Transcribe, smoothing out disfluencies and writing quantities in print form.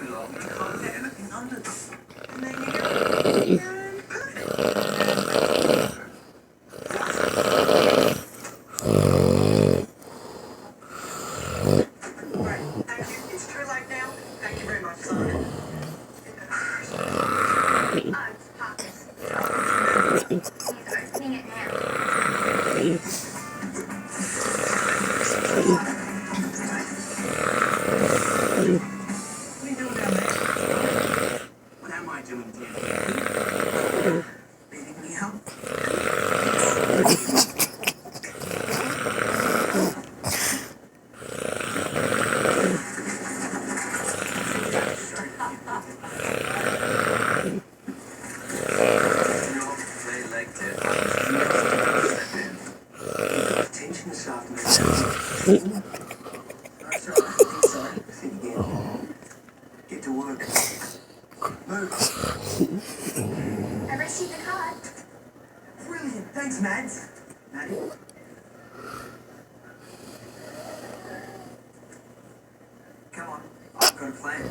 too long, you can't get anything under them. And then you go, right, thank you. It's too late now. Thank you very much, Simon. Oh, it's pockets. He's opening it now. What are you doing down there? What am I doing here? Needing any help? Play like this. Attention this afternoon. That's all right. Inside. Think again. Get to work. Move. I received the card. Brilliant. Thanks, Mads. Maddie? Come on. I've got a plan.